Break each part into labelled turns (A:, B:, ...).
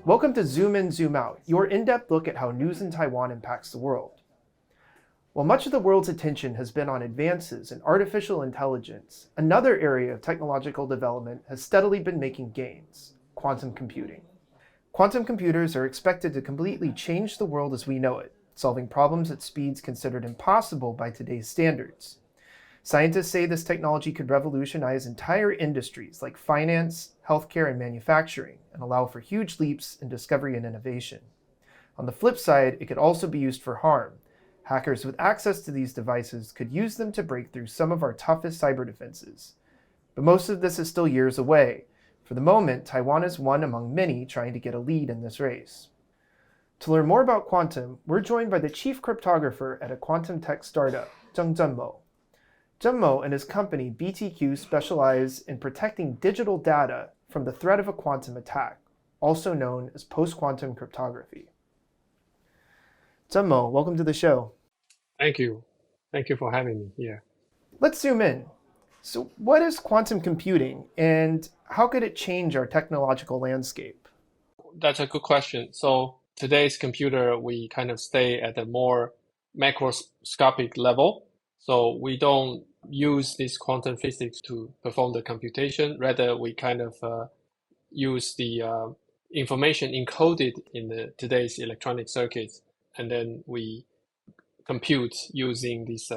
A: Welcome to Zoom In, Zoom Out, your in-depth look at how news in Taiwan impacts the world. While much of the world's attention has been on advances in artificial intelligence, another area of technological development has steadily been making gains: quantum computing. Quantum computers are expected to completely change the world as we know it, solving problems at speeds considered impossible by today's standards. Scientists say this technology could revolutionize entire industries like finance, healthcare, and manufacturing, and allow for huge leaps in discovery and innovation. On the flip side, it could also be used for harm. Hackers with access to these devices could use them to break through some of our toughest cyber defenses. But most of this is still years away. For the moment, Taiwan is one among many trying to get a lead in this race. To learn more about quantum, we're joined by the chief cryptographer at a quantum tech startup, Chen-Mou. Chen-Mou and his company BTQ specialize in protecting digital data from the threat of a quantum attack, also known as Postquantum Cryptography. Chen-Mou, welcome to the show.
B: Thank you. Thank you for having me here.
A: Let's zoom in. So what is quantum computing, and how could it change our technological landscape?
B: That's a good question. So today's computer, we kind of stay at a more macroscopic level. So we don't use this quantum physics to perform the computation. Rather, we kind of use the information encoded in today's electronic circuits, and then we compute using this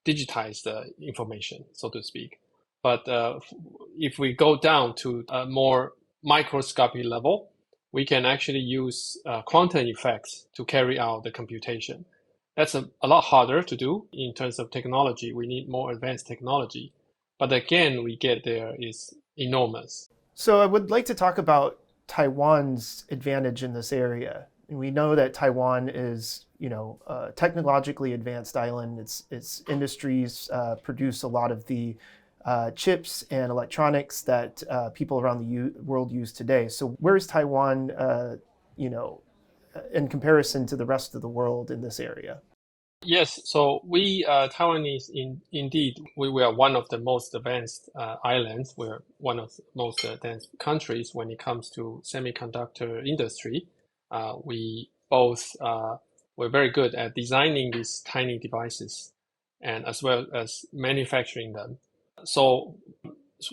B: digitized information, so to speak. But if we go down to a more microscopic level, we can actually use quantum effects to carry out the computation. That's a lot harder to do in terms of technology. We need more advanced technology. But again, we get there is enormous.
A: So I would like to talk about Taiwan's advantage in this area. And we know that Taiwan is, a technologically advanced island. Its industries produce a lot of the chips and electronics that people around the world use today. So where is Taiwan, in comparison to the rest of the world in this area?
B: Yes, so we Taiwanese, indeed, we are one of the most advanced islands. We're one of the most advanced countries when it comes to semiconductor industry. We're very good at designing these tiny devices and as well as manufacturing them. So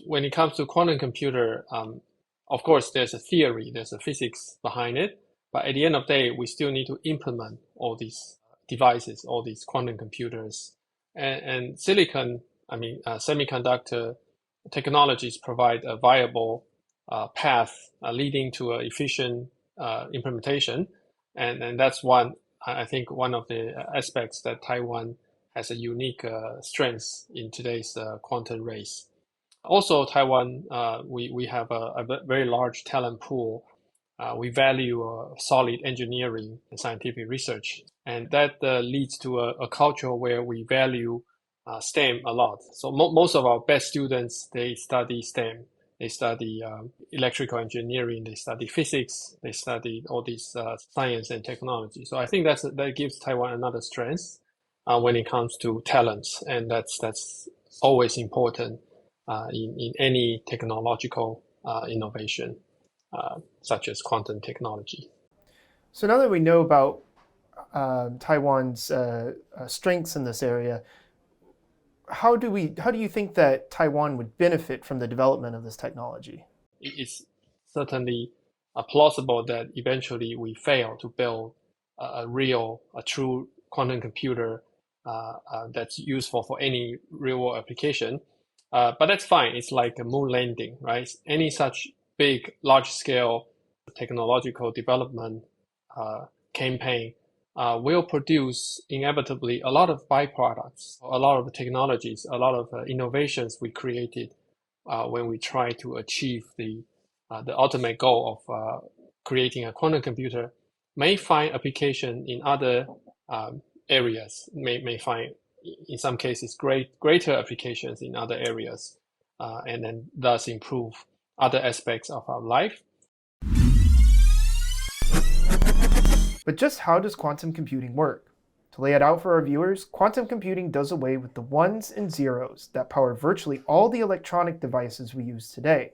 B: when it comes to quantum computer, of course, there's a theory, there's a physics behind it. But at the end of the day, we still need to implement all these devices, all these quantum computers. And semiconductor technologies provide a viable path leading to an efficient implementation. And that's one of the aspects that Taiwan has a unique strength in today's quantum race. Also, Taiwan, we have a very large talent pool. We value solid engineering and scientific research, and that leads to a culture where we value STEM a lot. So most of our best students, they study STEM. They study electrical engineering, they study physics, they study all these science and technology. So I think that gives Taiwan another strength when it comes to talents, and that's always important in any technological innovation. Such as quantum technology.
A: So now that we know about Taiwan's strengths in this area, how do you think that Taiwan would benefit from the development of this technology?
B: It's certainly plausible that eventually we fail to build a true quantum computer that's useful for any real-world application. But that's fine. It's like a moon landing, right? Any such big, large-scale technological development campaign will produce inevitably a lot of byproducts, a lot of technologies, a lot of innovations we created when we try to achieve the ultimate goal of creating a quantum computer may find application in other areas, may find in some cases greater applications in other areas, and then thus improve other aspects of our life.
A: But just how does quantum computing work? To lay it out for our viewers, quantum computing does away with the ones and zeros that power virtually all the electronic devices we use today.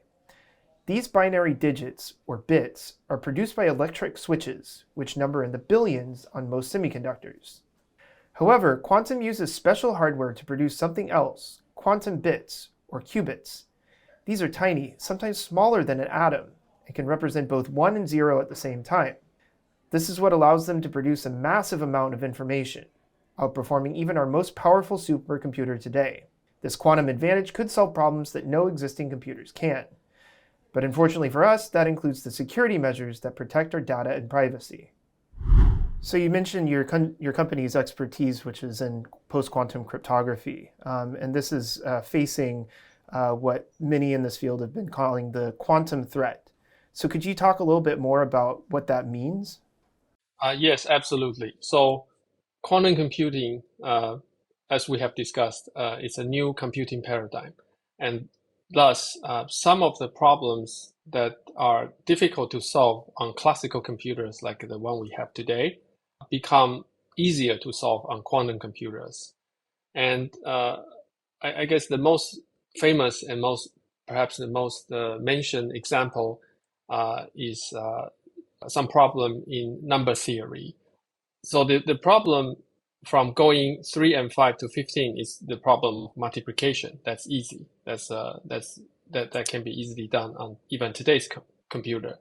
A: These binary digits, or bits, are produced by electric switches, which number in the billions on most semiconductors. However, quantum uses special hardware to produce something else, quantum bits, or qubits. These are tiny, sometimes smaller than an atom, and can represent both 1 and 0 at the same time. This is what allows them to produce a massive amount of information, outperforming even our most powerful supercomputer today. This quantum advantage could solve problems that no existing computers can. But unfortunately for us, that includes the security measures that protect our data and privacy. So you mentioned your company's expertise, which is in post-quantum cryptography, and this is facing what many in this field have been calling the quantum threat. So could you talk a little bit more about what that means?
B: Yes, absolutely. So quantum computing, as we have discussed, is a new computing paradigm. And thus, some of the problems that are difficult to solve on classical computers like the one we have today become easier to solve on quantum computers. And I guess the most famous and perhaps the most mentioned example is some problem in number theory. So the problem from going 3 and 5 to 15 is the problem of multiplication. That's easy. That can be easily done on even today's computer.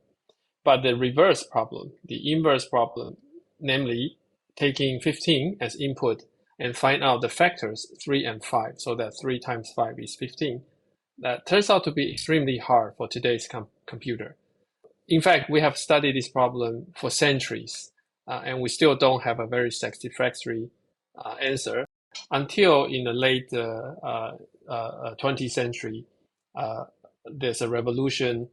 B: But the reverse problem, the inverse problem, namely taking 15 as input and find out the factors 3 and 5, so that 3 times 5 is 15, that turns out to be extremely hard for today's computer. In fact, we have studied this problem for centuries, and we still don't have a very satisfactory answer until in the late 20th century, there's a revolution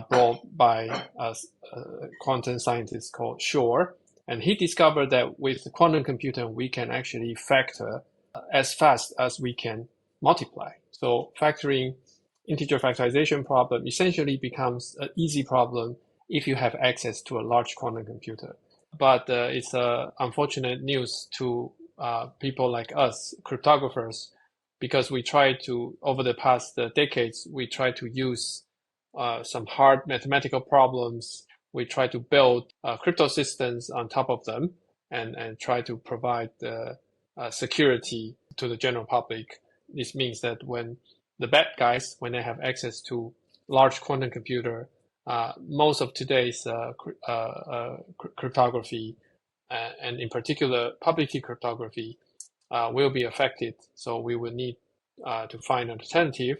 B: brought by a quantum scientist called Shor, and he discovered that with quantum computing, we can actually factor as fast as we can multiply. So factoring integer factorization problem essentially becomes an easy problem if you have access to a large quantum computer. But it's unfortunate news to people like us, cryptographers, because we try to, over the past decades, we try to use some hard mathematical problems. We try to build crypto systems on top of them and try to provide security to the general public. This means that when the bad guys, when they have access to large quantum computer, most of today's cryptography, and in particular public key cryptography, will be affected. So we will need to find an alternative,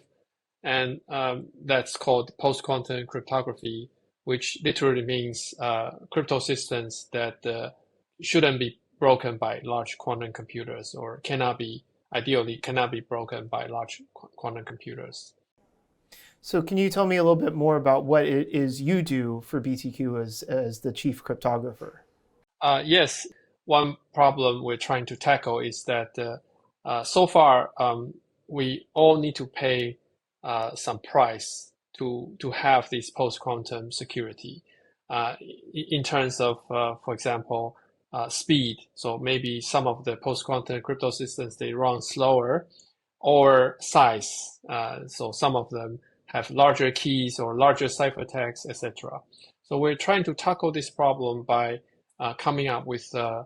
B: and that's called post-quantum cryptography, which literally means crypto systems that shouldn't be broken by large quantum computers, or ideally cannot be broken by large quantum computers.
A: So can you tell me a little bit more about what it is you do for BTQ as the chief cryptographer?
B: Yes, one problem we're trying to tackle is that so far we all need to pay some price to have this post-quantum security in terms of, for example, speed. So maybe some of the post-quantum crypto systems, they run slower, or size. So some of them have larger keys or larger ciphertext, etc. So we're trying to tackle this problem by coming up with a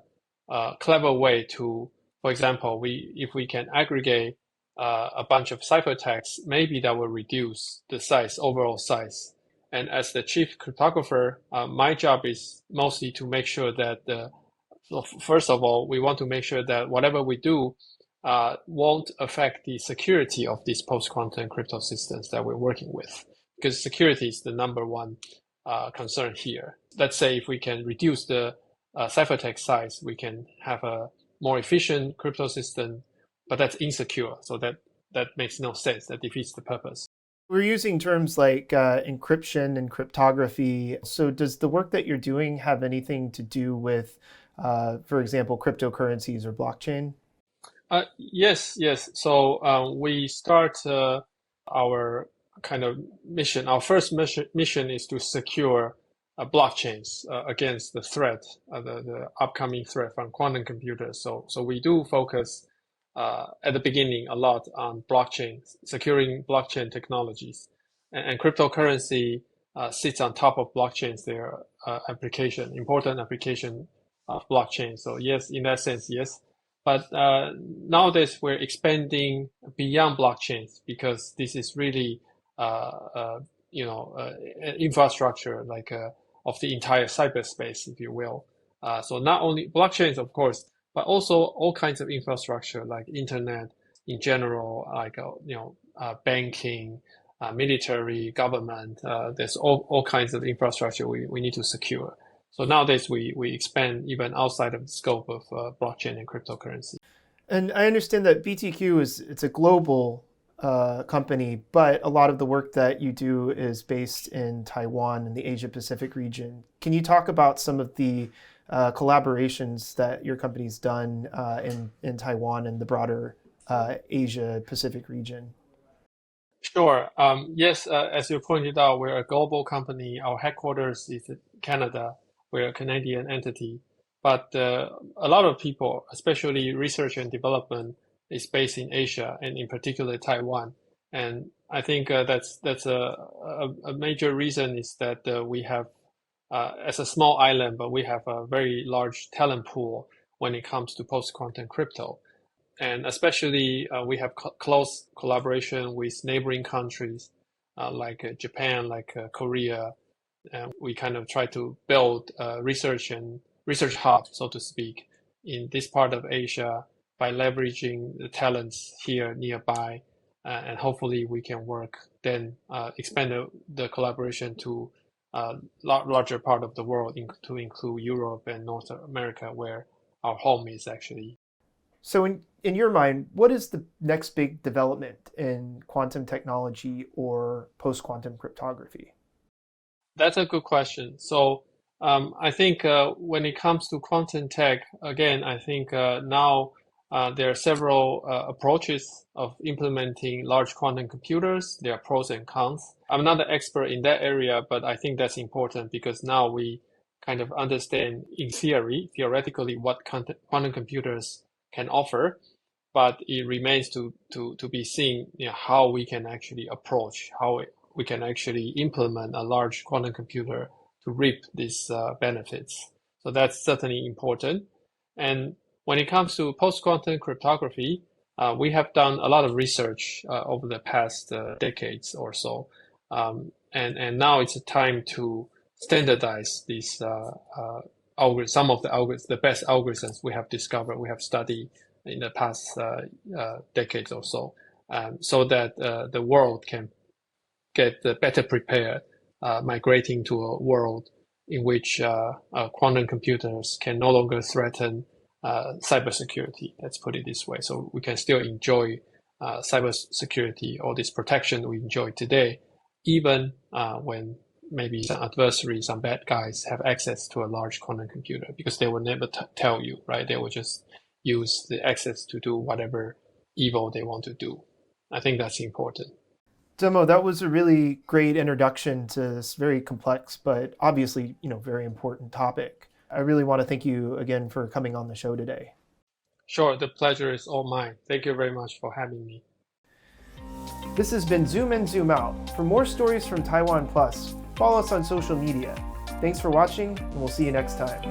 B: clever way to, for example, if we can aggregate a bunch of ciphertexts, maybe that will reduce the overall size. And as the chief cryptographer, my job is mostly to make sure that first of all, we want to make sure that whatever we do won't affect the security of these post-quantum crypto systems that we're working with, because security is the number one concern here. Let's say if we can reduce the ciphertext size, we can have a more efficient crypto system, but that's insecure. So that makes no sense. That defeats the purpose.
A: We're using terms like encryption and cryptography. So does the work that you're doing have anything to do with, for example, cryptocurrencies or blockchain?
B: Yes. So we start our kind of mission. Our first mission is to secure blockchains against the threat, the upcoming threat from quantum computers. So we do focus at the beginning a lot on blockchain, securing blockchain technologies, and cryptocurrency sits on top of blockchains. Their important application of blockchain. So yes, in that sense, yes. But nowadays we're expanding beyond blockchains because this is really infrastructure like of the entire cyberspace, if you will. So not only blockchains, of course, but also all kinds of infrastructure like internet in general, like banking, military, government. There's all kinds of infrastructure we need to secure. So nowadays we expand even outside of the scope of blockchain and cryptocurrency.
A: And I understand that BTQ it's a global company, but a lot of the work that you do is based in Taiwan and the Asia Pacific region. Can you talk about some of the collaborations that your company's done in Taiwan and the broader Asia Pacific region?
B: Sure. Yes, as you pointed out, we're a global company. Our headquarters is in Canada. We're a Canadian entity. But a lot of people, especially research and development, is based in Asia and in particular Taiwan. And I think that's a major reason is that we have, as a small island, but we have a very large talent pool when it comes to post-quantum crypto. And especially we have close collaboration with neighboring countries like Japan, like Korea. And we kind of try to build research hub, so to speak, in this part of Asia by leveraging the talents here nearby. And hopefully we can work then expand the collaboration to larger part of the world to include Europe and North America, where our home is actually.
A: So in your mind, what is the next big development in quantum technology or post-quantum cryptography?
B: That's a good question. So I think when it comes to quantum tech, again, I think now there are several approaches of implementing large quantum computers. There are pros and cons. I'm not an expert in that area, but I think that's important because now we kind of understand in theoretically, what quantum computers can offer, but it remains to be seen, how we can actually approach, how we can actually implement a large quantum computer to reap these benefits. So that's certainly important. And when it comes to post-quantum cryptography, we have done a lot of research over the past decades or so. And now it's a time to standardize these algorithms, some of the algorithms, the best algorithms we have discovered, we have studied in the past decades or so, so that the world can get better prepared, migrating to a world in which quantum computers can no longer threaten cybersecurity. Let's put it this way. So we can still enjoy cybersecurity or this protection we enjoy today, even when maybe some adversaries, some bad guys have access to a large quantum computer, because they will never tell you, right? They will just use the access to do whatever evil they want to do. I think that's important.
A: Chen-Mou, that was a really great introduction to this very complex, but obviously, very important topic. I really want to thank you again for coming on the show today.
B: Sure, the pleasure is all mine. Thank you very much for having me.
A: This has been Zoom In, Zoom Out. For more stories from TaiwanPlus, follow us on social media. Thanks for watching, and we'll see you next time.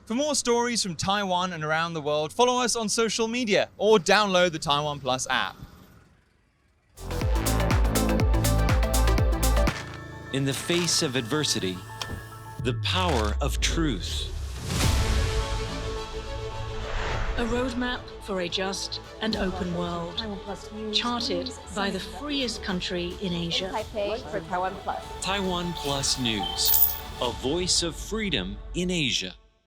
C: For more stories from Taiwan and around the world, follow us on social media or download the TaiwanPlus app.
D: In the face of adversity, the power of truth.
E: A roadmap for a just and open world, charted by the freest country in Asia.
F: For TaiwanPlus.
D: TaiwanPlus News, a voice of freedom in Asia.